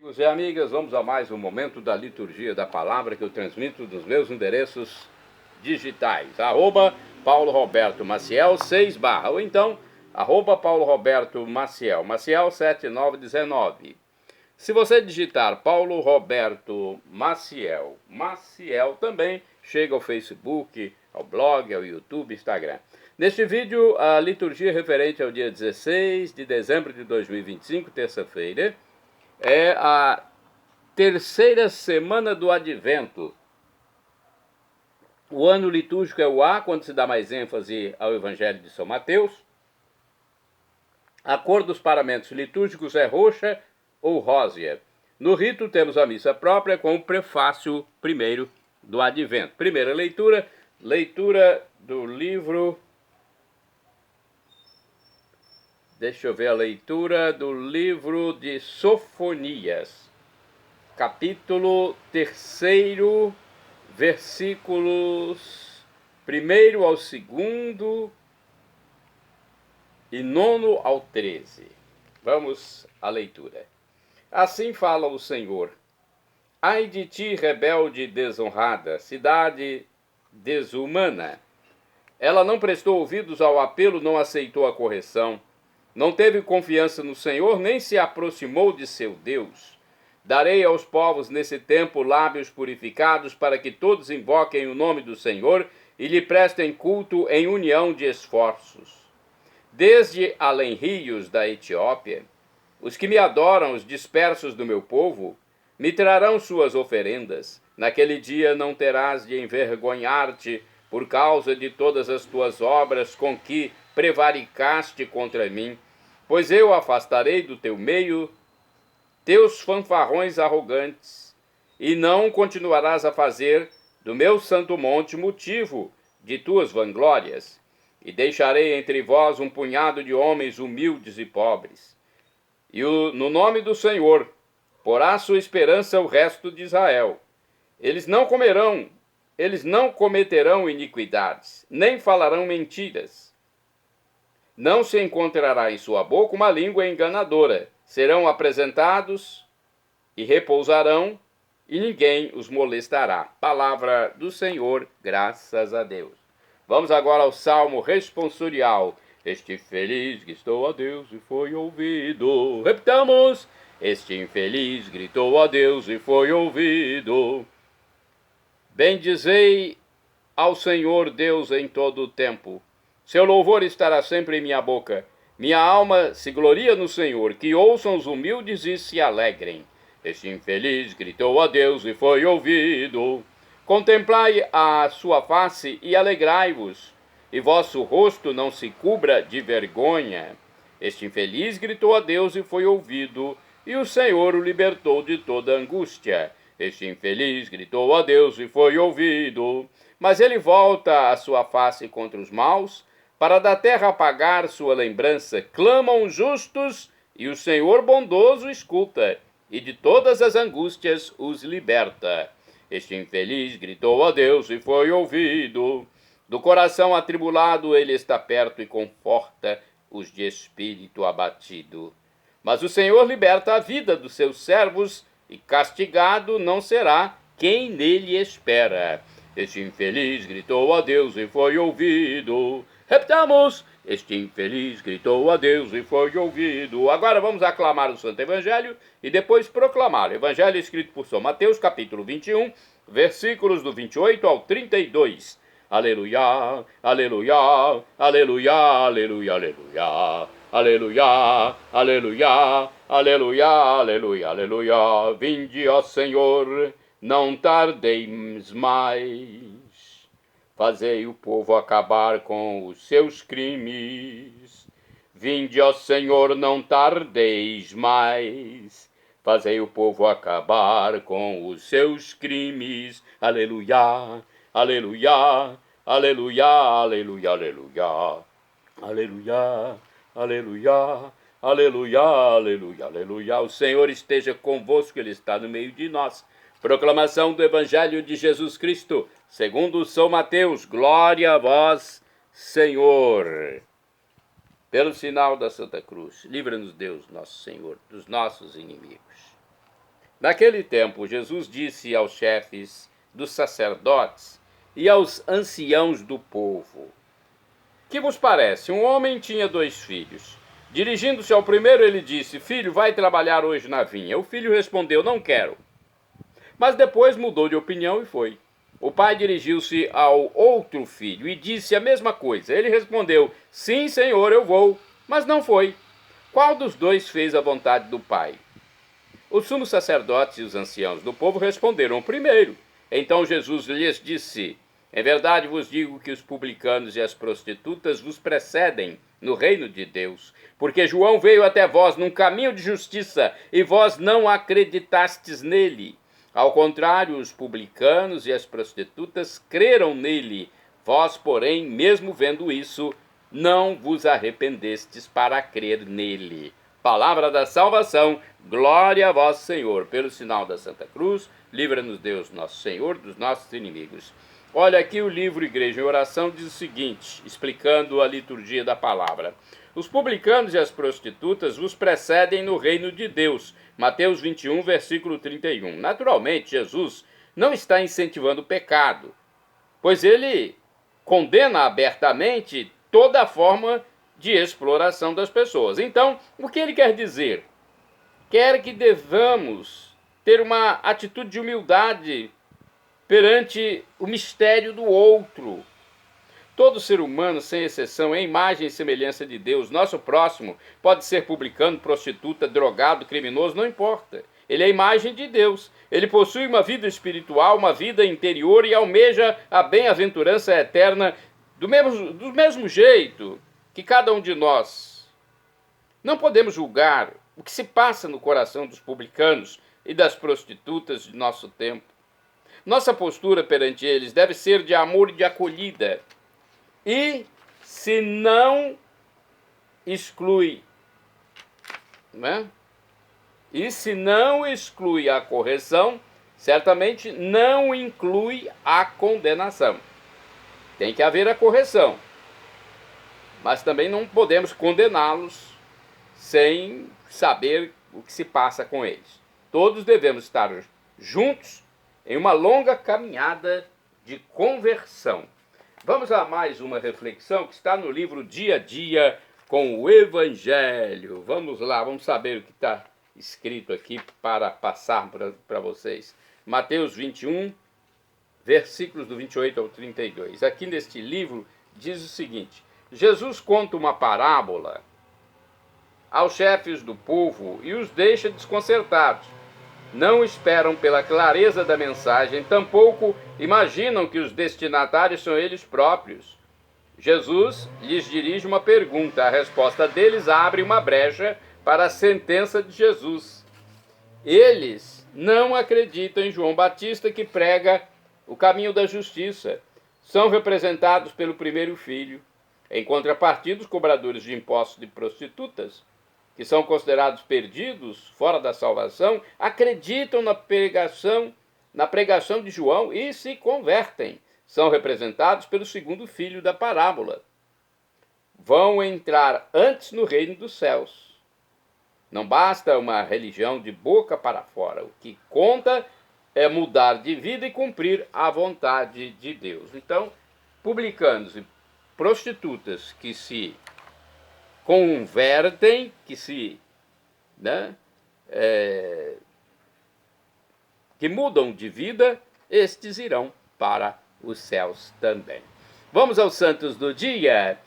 Amigos e amigas, vamos a mais um momento da liturgia da palavra que eu transmito dos meus endereços digitais. @Paulo Roberto Maciel 6 ou então Paulo Roberto Maciel, Maciel 7919. Se você digitar Paulo Roberto Maciel, Maciel também chega ao Facebook, ao blog, ao YouTube, Instagram. Neste vídeo, a liturgia referente ao dia 16 de dezembro de 2025, terça-feira, é a terceira semana do Advento. O ano litúrgico é o A, quando se dá mais ênfase ao Evangelho de São Mateus. A cor dos paramentos litúrgicos é roxa ou rósea. No rito temos a missa própria com o prefácio primeiro do Advento. Primeira leitura do livro... Deixa eu ver a leitura do livro de Sofonias, capítulo 3, versículos 1 ao 2 e 9 ao 13. Vamos à leitura. Assim fala o Senhor: Ai de ti, rebelde e desonrada, cidade desumana! Ela não prestou ouvidos ao apelo, não aceitou a correção. Não teve confiança no Senhor, nem se aproximou de seu Deus. Darei aos povos nesse tempo lábios purificados, para que todos invoquem o nome do Senhor e lhe prestem culto em união de esforços. Desde além-rios da Etiópia, os que me adoram, os dispersos do meu povo, me trarão suas oferendas. Naquele dia não terás de envergonhar-te por causa de todas as tuas obras com que prevaricaste contra mim, pois eu afastarei do teu meio teus fanfarrões arrogantes, e não continuarás a fazer do meu santo monte motivo de tuas vanglórias, e deixarei entre vós um punhado de homens humildes e pobres. E no nome do Senhor porá sua esperança o resto de Israel. Eles não cometerão iniquidades, nem falarão mentiras. Não se encontrará em sua boca uma língua enganadora. Serão apresentados e repousarão, e ninguém os molestará. Palavra do Senhor, graças a Deus. Vamos agora ao Salmo responsorial. Este infeliz gritou a Deus e foi ouvido. Repitamos. Este infeliz gritou a Deus e foi ouvido. Bendizei ao Senhor Deus em todo o tempo. Seu louvor estará sempre em minha boca. Minha alma se gloria no Senhor. Que ouçam os humildes e se alegrem. Este infeliz gritou a Deus e foi ouvido. Contemplai a sua face e alegrai-vos, e vosso rosto não se cubra de vergonha. Este infeliz gritou a Deus e foi ouvido, e o Senhor o libertou de toda angústia. Este infeliz gritou a Deus e foi ouvido, mas ele volta a sua face contra os maus, para da terra apagar sua lembrança. Clamam os justos, e o Senhor bondoso escuta, e de todas as angústias os liberta. Este infeliz gritou a Deus e foi ouvido. Do coração atribulado ele está perto e conforta os de espírito abatido. Mas o Senhor liberta a vida dos seus servos, e castigado não será quem nele espera. Este infeliz gritou a Deus e foi ouvido. Repitamos. Este infeliz gritou a Deus e foi ouvido. Agora vamos aclamar o Santo Evangelho e depois proclamar. Evangelho escrito por São Mateus, capítulo 21, versículos do 28 ao 32. Aleluia, aleluia, aleluia, aleluia, aleluia. Aleluia, aleluia, aleluia, aleluia, aleluia. Vinde, ó Senhor, não tardeis mais. Fazei o povo acabar com os seus crimes. Vinde, ó Senhor, não tardeis mais. Fazei o povo acabar com os seus crimes. Aleluia, aleluia, aleluia, aleluia, aleluia. Aleluia, aleluia, aleluia, aleluia, aleluia. O Senhor esteja convosco, Ele está no meio de nós. Proclamação do Evangelho de Jesus Cristo, segundo São Mateus. Glória a vós, Senhor. Pelo sinal da Santa Cruz, livra-nos Deus, nosso Senhor, dos nossos inimigos. Naquele tempo, Jesus disse aos chefes dos sacerdotes e aos anciãos do povo: Que vos parece? Um homem tinha 2 filhos. Dirigindo-se ao primeiro, ele disse: Filho, vai trabalhar hoje na vinha. O filho respondeu: Não quero. Mas depois mudou de opinião e foi. O pai dirigiu-se ao outro filho e disse a mesma coisa. Ele respondeu: Sim, senhor, eu vou. Mas não foi. Qual dos 2 fez a vontade do pai? Os sumos sacerdotes e os anciãos do povo responderam: O primeiro. Então Jesus lhes disse: Em verdade vos digo que os publicanos e as prostitutas vos precedem no reino de Deus, porque João veio até vós num caminho de justiça e vós não acreditastes nele. Ao contrário, os publicanos e as prostitutas creram nele. Vós, porém, mesmo vendo isso, não vos arrependestes para crer nele. Palavra da salvação, glória a vós, Senhor. Pelo sinal da Santa Cruz, livra-nos Deus, nosso Senhor, dos nossos inimigos. Olha aqui o livro Igreja em Oração diz o seguinte, explicando a liturgia da palavra. Os publicanos e as prostitutas vos precedem no reino de Deus. Mateus 21, versículo 31. Naturalmente, Jesus não está incentivando o pecado, pois ele condena abertamente toda forma de exploração das pessoas. Então, o que ele quer dizer? Quer que devamos ter uma atitude de humildade perante o mistério do outro. Todo ser humano, sem exceção, é imagem e semelhança de Deus. Nosso próximo pode ser publicano, prostituta, drogado, criminoso, não importa. Ele é a imagem de Deus. Ele possui uma vida espiritual, uma vida interior e almeja a bem-aventurança eterna do mesmo jeito que cada um de nós. Não podemos julgar o que se passa no coração dos publicanos e das prostitutas de nosso tempo. Nossa postura perante eles deve ser de amor e de acolhida. E se não exclui, né? E se não exclui a correção, certamente não inclui a condenação. Tem que haver a correção, mas também não podemos condená-los sem saber o que se passa com eles. Todos devemos estar juntos em uma longa caminhada de conversão. Vamos a mais uma reflexão que está no livro Dia a Dia com o Evangelho. Vamos lá, vamos saber o que está escrito aqui para passar para vocês. Mateus 21, versículos do 28 ao 32. Aqui neste livro diz o seguinte: Jesus conta uma parábola aos chefes do povo e os deixa desconcertados. Não esperam pela clareza da mensagem, tampouco imaginam que os destinatários são eles próprios. Jesus lhes dirige uma pergunta, a resposta deles abre uma brecha para a sentença de Jesus. Eles não acreditam em João Batista, que prega o caminho da justiça. São representados pelo primeiro filho. Em contrapartida, os cobradores de impostos de prostitutas, que são considerados perdidos, fora da salvação, acreditam na pregação de João e se convertem. São representados pelo segundo filho da parábola. Vão entrar antes no reino dos céus. Não basta uma religião de boca para fora. O que conta é mudar de vida e cumprir a vontade de Deus. Então, publicanos e prostitutas que se convertem, que mudam de vida, estes irão para os céus também. Vamos aos santos do dia.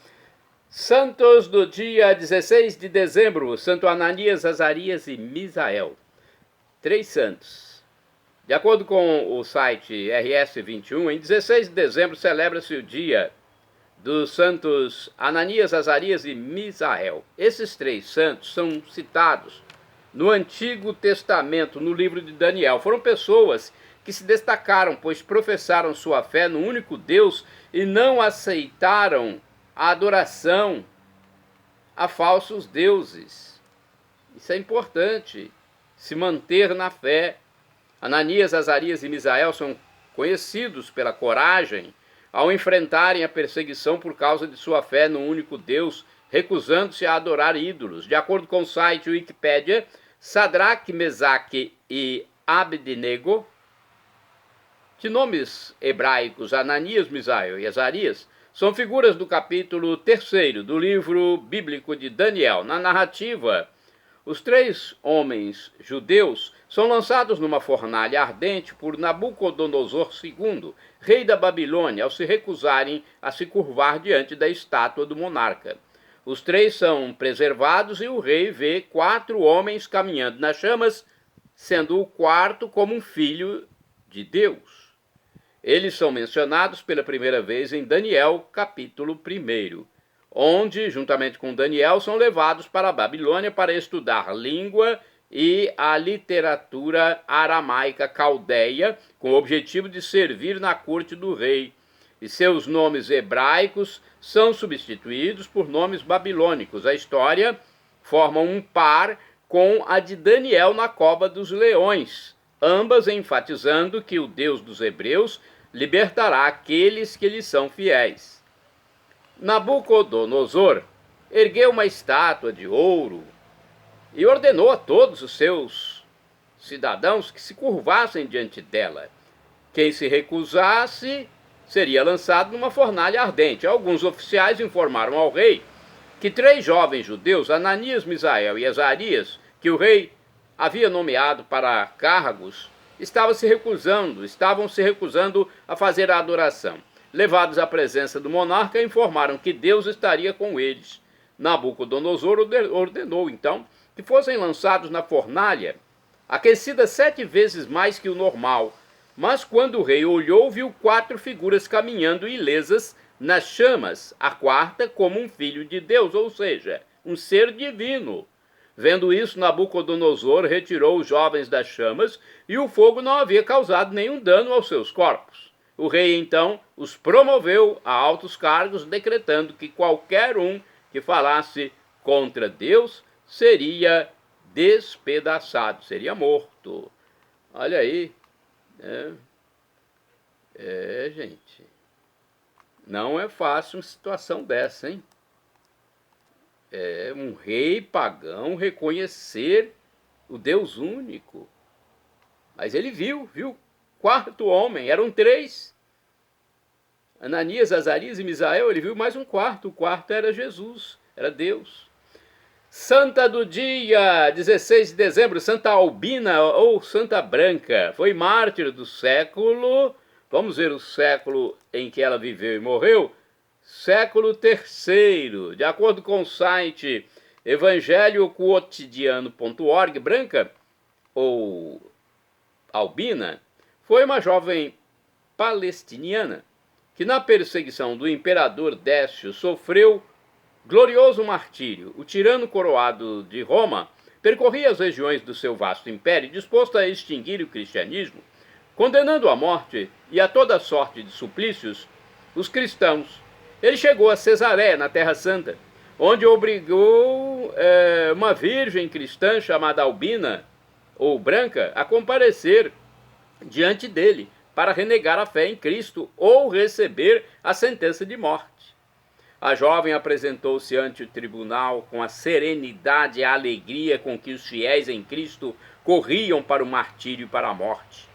Santos do dia 16 de dezembro, Santo Ananias, Azarias e Misael. 3 santos. De acordo com o site RS21, em 16 de dezembro celebra-se o dia dos santos Ananias, Azarias e Misael. Esses 3 santos são citados no Antigo Testamento, no livro de Daniel. Foram pessoas que se destacaram, pois professaram sua fé no único Deus e não aceitaram a adoração a falsos deuses. Isso é importante, se manter na fé. Ananias, Azarias e Misael são conhecidos pela coragem ao enfrentarem a perseguição por causa de sua fé no único Deus, recusando-se a adorar ídolos. De acordo com o site Wikipédia, Sadraque, Mesaque e Abednego, de nomes hebraicos Ananias, Misael e Azarias, são figuras do capítulo 3 do livro bíblico de Daniel. Na narrativa, os 3 homens judeus são lançados numa fornalha ardente por Nabucodonosor II, rei da Babilônia, ao se recusarem a se curvar diante da estátua do monarca. Os 3 são preservados e o rei vê 4 homens caminhando nas chamas, sendo o 4º como um filho de Deus. Eles são mencionados pela primeira vez em Daniel, capítulo 1, onde, juntamente com Daniel, são levados para a Babilônia para estudar língua e a literatura aramaica caldeia, com o objetivo de servir na corte do rei. E seus nomes hebraicos são substituídos por nomes babilônicos. A história forma um par com a de Daniel na cova dos leões, ambas enfatizando que o Deus dos hebreus libertará aqueles que lhe são fiéis. Nabucodonosor ergueu uma estátua de ouro e ordenou a todos os seus cidadãos que se curvassem diante dela. Quem se recusasse seria lançado numa fornalha ardente. Alguns oficiais informaram ao rei que 3 jovens judeus, Ananias, Misael e Azarias, que o rei havia nomeado para cargos, estavam se recusando a fazer a adoração. Levados à presença do monarca, informaram que Deus estaria com eles. Nabucodonosor ordenou, então, que fossem lançados na fornalha, aquecida 7 vezes mais que o normal. Mas quando o rei olhou, viu 4 figuras caminhando ilesas nas chamas, a 4ª como um filho de Deus, ou seja, um ser divino. Vendo isso, Nabucodonosor retirou os jovens das chamas e o fogo não havia causado nenhum dano aos seus corpos. O rei, então, os promoveu a altos cargos, decretando que qualquer um que falasse contra Deus seria despedaçado, seria morto. Olha aí. Gente. Não é fácil uma situação dessa, hein? Um rei pagão reconhecer o Deus único. Mas ele viu 4º homem, eram 3. Ananias, Azarias e Misael, ele viu mais um 4º. O 4º era Jesus, era Deus. Santa do dia, 16 de dezembro, Santa Albina ou Santa Branca. Foi mártir do século, vamos ver o século em que ela viveu e morreu, século III. De acordo com o site evangelioquotidiano.org, Branca, ou Albina, foi uma jovem palestiniana que na perseguição do imperador Décio sofreu glorioso martírio. O tirano coroado de Roma percorria as regiões do seu vasto império, disposto a extinguir o cristianismo, condenando à morte e a toda sorte de suplícios os cristãos. Ele chegou a Cesareia, na Terra Santa, onde obrigou uma virgem cristã chamada Albina, ou Branca, a comparecer diante dele para renegar a fé em Cristo ou receber a sentença de morte. A jovem apresentou-se ante o tribunal com a serenidade e a alegria com que os fiéis em Cristo corriam para o martírio e para a morte.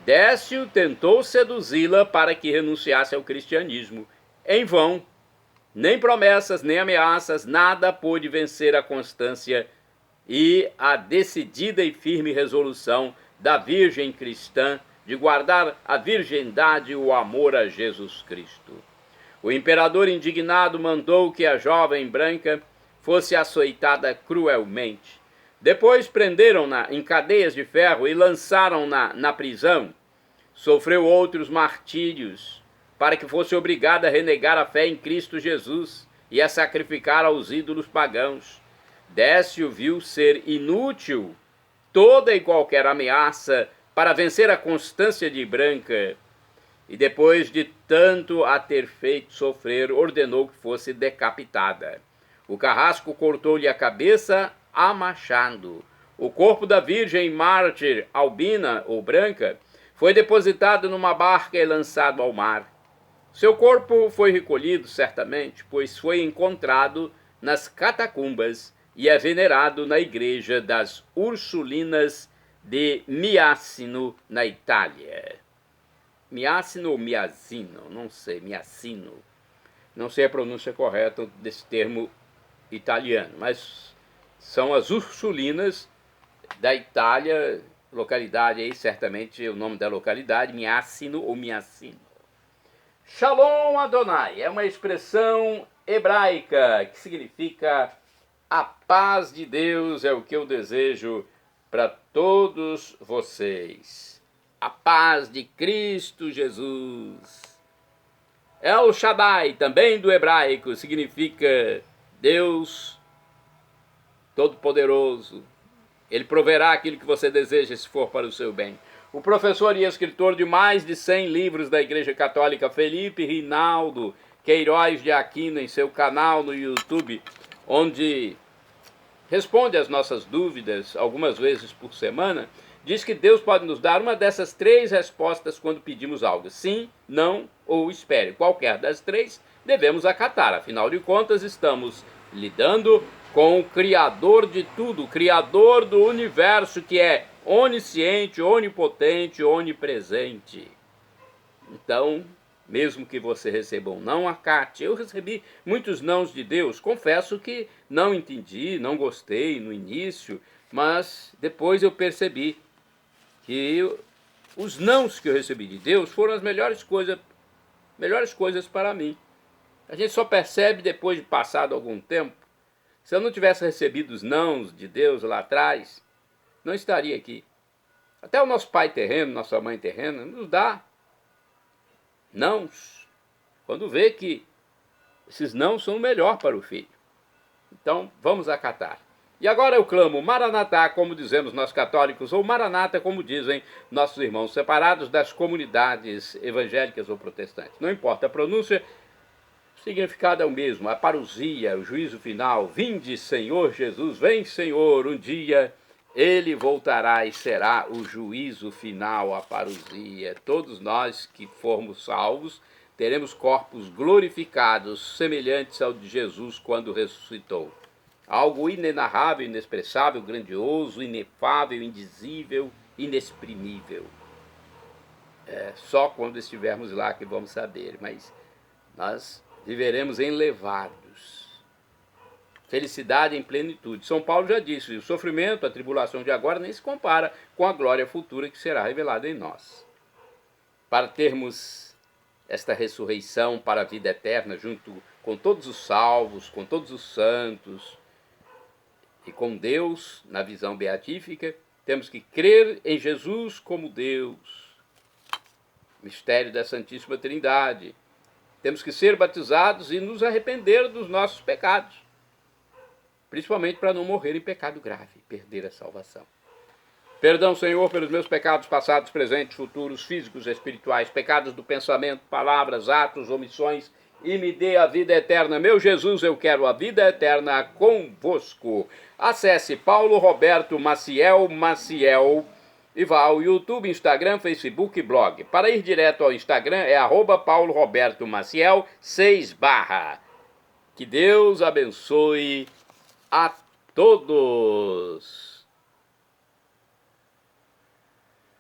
Décio tentou seduzi-la para que renunciasse ao cristianismo. Em vão, nem promessas, nem ameaças, nada pôde vencer a constância e a decidida e firme resolução da virgem cristã de guardar a virgindade e o amor a Jesus Cristo. O imperador indignado mandou que a jovem Branca fosse açoitada cruelmente. Depois prenderam-na em cadeias de ferro e lançaram-na na prisão. Sofreu outros martírios para que fosse obrigada a renegar a fé em Cristo Jesus e a sacrificar aos ídolos pagãos. Décio viu ser inútil toda e qualquer ameaça para vencer a constância de Branca, e depois de tanto a ter feito sofrer, ordenou que fosse decapitada. O carrasco cortou-lhe a cabeça a machado. O corpo da virgem mártir Albina, ou Branca, foi depositado numa barca e lançado ao mar. Seu corpo foi recolhido, certamente, pois foi encontrado nas catacumbas e é venerado na igreja das Ursulinas de Miassino, na Itália. Miassino ou Miasino, não sei, Miassino. Não sei a pronúncia correta desse termo italiano, mas são as Ursulinas da Itália, localidade aí, certamente o nome da localidade, Miassino ou Miassino. Shalom Adonai é uma expressão hebraica que significa a paz de Deus é o que eu desejo para todos vocês. A paz de Cristo Jesus. El Shaddai, também do hebraico, significa Deus Todo-Poderoso. Ele proverá aquilo que você deseja se for para o seu bem. O professor e escritor de mais de 100 livros da Igreja Católica, Felipe Rinaldo Queiroz de Aquino, em seu canal no YouTube, onde responde às nossas dúvidas algumas vezes por semana, diz que Deus pode nos dar uma dessas 3 respostas quando pedimos algo: sim, não ou espere. Qualquer das 3 devemos acatar. Afinal de contas, estamos lidando com o Criador de tudo, o Criador do universo, que é onisciente, onipotente, onipresente. Então, mesmo que você receba um não, acate. Eu recebi muitos nãos de Deus. Confesso que não entendi, não gostei no início, mas depois eu percebi que os nãos que eu recebi de Deus foram as melhores coisas para mim. A gente só percebe depois de passado algum tempo. Se eu não tivesse recebido os nãos de Deus lá atrás, não estaria aqui. Até o nosso pai terreno, nossa mãe terrena, nos dá nãos, quando vê que esses nãos são o melhor para o filho. Então, vamos acatar. E agora eu clamo Maranatá, como dizemos nós católicos, ou Maranata, como dizem nossos irmãos separados das comunidades evangélicas ou protestantes. Não importa a pronúncia, o significado é o mesmo, a parousia, o juízo final. Vinde, Senhor Jesus, vem, Senhor, um dia ele voltará e será o juízo final, a parousia. Todos nós que formos salvos teremos corpos glorificados, semelhantes ao de Jesus quando ressuscitou. Algo inenarrável, inexpressável, grandioso, inefável, indizível, inexprimível. É só quando estivermos lá que vamos saber, mas nós viveremos enlevados. Felicidade em plenitude. São Paulo já disse, o sofrimento, a tribulação de agora nem se compara com a glória futura que será revelada em nós. Para termos esta ressurreição para a vida eterna, junto com todos os salvos, com todos os santos, e com Deus, na visão beatífica, temos que crer em Jesus como Deus, mistério da Santíssima Trindade. Temos que ser batizados e nos arrepender dos nossos pecados, principalmente para não morrer em pecado grave, perder a salvação. Perdão, Senhor, pelos meus pecados passados, presentes, futuros, físicos, espirituais, pecados do pensamento, palavras, atos, omissões, e me dê a vida eterna. Meu Jesus, eu quero a vida eterna convosco. Acesse Paulo Roberto Maciel e vá ao YouTube, Instagram, Facebook e blog. Para ir direto ao Instagram é @Paulo Roberto Maciel 6 /. Que Deus abençoe a todos.